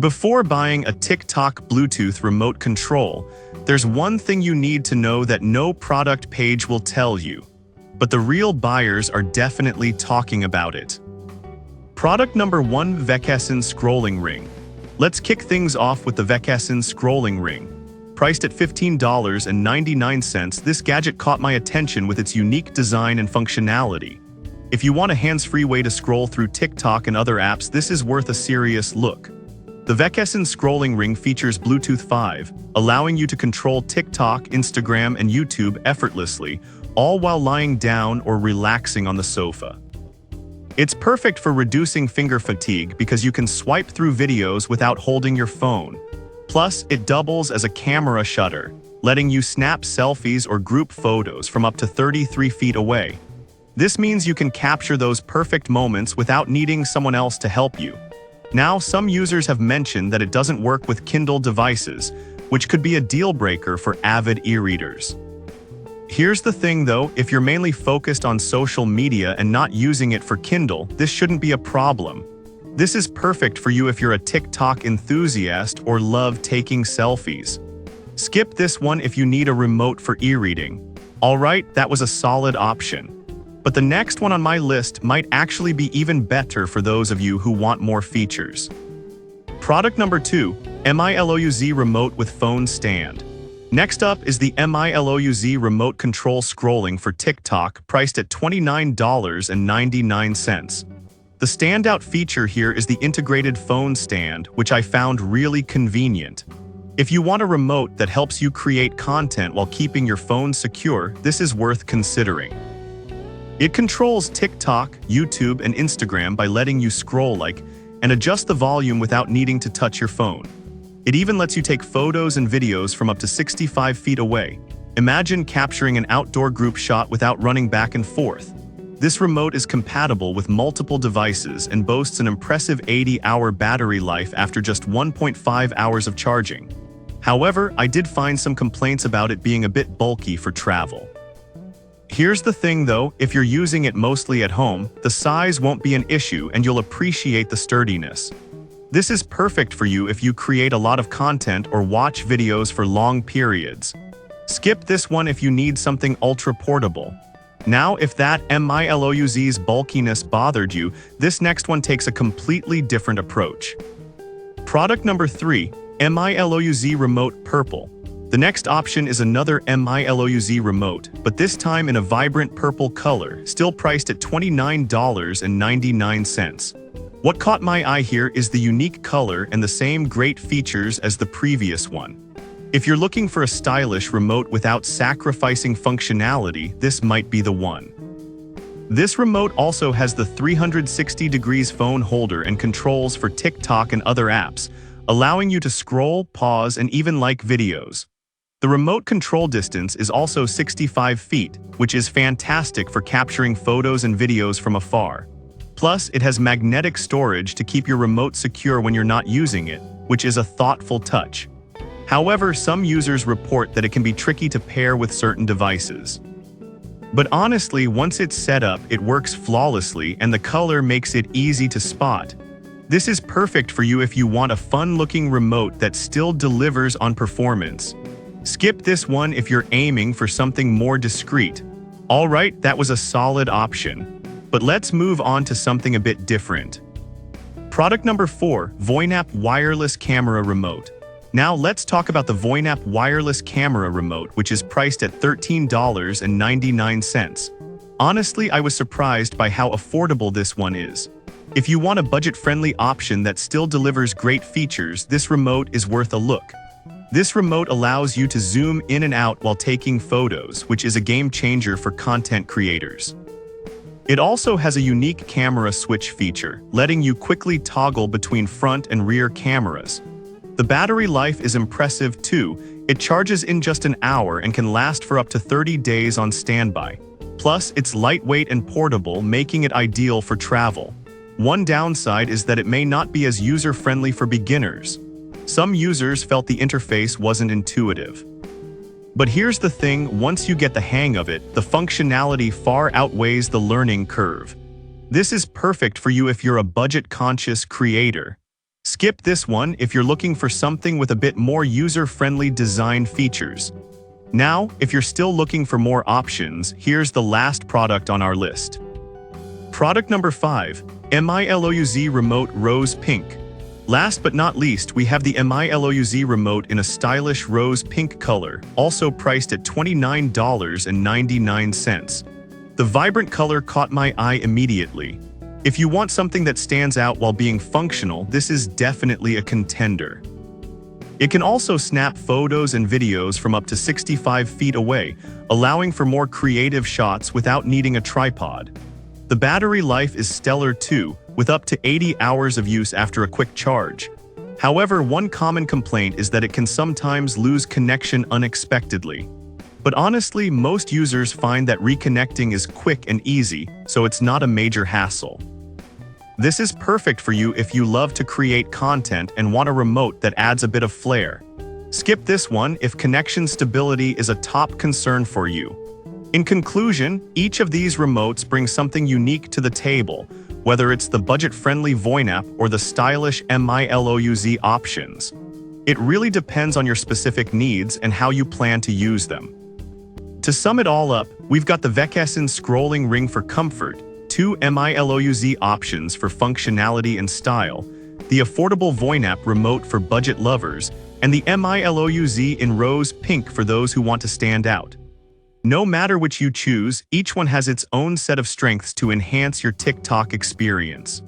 Before buying a TikTok Bluetooth remote control, there's one thing you need to know that no product page will tell you. But the real buyers are definitely talking about it. Product number 1, Veessin Scrolling Ring. Let's kick things off with the Veessin Scrolling Ring. Priced at $15.99, this gadget caught my attention with its unique design and functionality. If you want a hands-free way to scroll through TikTok and other apps, this is worth a serious look. The Veessin Scrolling Ring features Bluetooth 5, allowing you to control TikTok, Instagram, and YouTube effortlessly, all while lying down or relaxing on the sofa. It's perfect for reducing finger fatigue because you can swipe through videos without holding your phone. Plus, it doubles as a camera shutter, letting you snap selfies or group photos from up to 33 feet away. This means you can capture those perfect moments without needing someone else to help you. Now, some users have mentioned that it doesn't work with Kindle devices, which could be a deal breaker for avid e-readers. Here's the thing though, if you're mainly focused on social media and not using it for Kindle, this shouldn't be a problem. This is perfect for you if you're a TikTok enthusiast or love taking selfies. Skip this one if you need a remote for e-reading. Alright, that was a solid option. But the next one on my list might actually be even better for those of you who want more features. Product number 2, MIUZ Remote with Phone Stand. Next up is the MIUZ Remote Control Scrolling for TikTok, priced at $29.99. The standout feature here is the integrated phone stand, which I found really convenient. If you want a remote that helps you create content while keeping your phone secure, this is worth considering. It controls TikTok, YouTube, and Instagram by letting you scroll and adjust the volume without needing to touch your phone. It even lets you take photos and videos from up to 65 feet away. Imagine capturing an outdoor group shot without running back and forth. This remote is compatible with multiple devices and boasts an impressive 80-hour battery life after just 1.5 hours of charging. However, I did find some complaints about it being a bit bulky for travel. Here's the thing though, if you're using it mostly at home, the size won't be an issue and you'll appreciate the sturdiness. This is perfect for you if you create a lot of content or watch videos for long periods. Skip this one if you need something ultra-portable. Now, if that MIUZ's bulkiness bothered you, this next one takes a completely different approach. Product number 3, MIUZ Remote Purple. The next option is another MIUZ remote, but this time in a vibrant purple color, still priced at $29.99. What caught my eye here is the unique color and the same great features as the previous one. If you're looking for a stylish remote without sacrificing functionality, this might be the one. This remote also has the 360 degrees phone holder and controls for TikTok and other apps, allowing you to scroll, pause, and even like videos. The remote control distance is also 65 feet, which is fantastic for capturing photos and videos from afar. Plus, it has magnetic storage to keep your remote secure when you're not using it, which is a thoughtful touch. However, some users report that it can be tricky to pair with certain devices. But honestly, once it's set up, it works flawlessly and the color makes it easy to spot. This is perfect for you if you want a fun-looking remote that still delivers on performance. Skip this one if you're aiming for something more discreet. Alright, that was a solid option. But let's move on to something a bit different. Product number 4, Voyap Wireless Camera Remote. Now let's talk about the Voyap Wireless Camera Remote, which is priced at $13.99. Honestly, I was surprised by how affordable this one is. If you want a budget-friendly option that still delivers great features, this remote is worth a look. This remote allows you to zoom in and out while taking photos, which is a game changer for content creators. It also has a unique camera switch feature, letting you quickly toggle between front and rear cameras. The battery life is impressive too. It charges in just an hour and can last for up to 30 days on standby. Plus, it's lightweight and portable, making it ideal for travel. One downside is that it may not be as user-friendly for beginners. Some users felt the interface wasn't intuitive. But here's the thing, once you get the hang of it, the functionality far outweighs the learning curve. This is perfect for you if you're a budget-conscious creator. Skip this one if you're looking for something with a bit more user-friendly design features. Now, if you're still looking for more options, here's the last product on our list. Product number 5, MIUZ Remote Rose Pink. Last but not least, we have the MIUZ remote in a stylish rose pink color, also priced at $29.99. The vibrant color caught my eye immediately. If you want something that stands out while being functional, this is definitely a contender. It can also snap photos and videos from up to 65 feet away, allowing for more creative shots without needing a tripod. The battery life is stellar too, with up to 80 hours of use after a quick charge. However, one common complaint is that it can sometimes lose connection unexpectedly. But honestly, most users find that reconnecting is quick and easy, so it's not a major hassle. This is perfect for you if you love to create content and want a remote that adds a bit of flair. Skip this one if connection stability is a top concern for you. In conclusion, each of these remotes brings something unique to the table, whether it's the budget-friendly Voyap or the stylish MIUZ options. It really depends on your specific needs and how you plan to use them. To sum it all up, we've got the Veessin scrolling ring for comfort, 2 MIUZ options for functionality and style, the affordable Voyap remote for budget lovers, and the MIUZ in rose pink for those who want to stand out. No matter which you choose, each one has its own set of strengths to enhance your TikTok experience.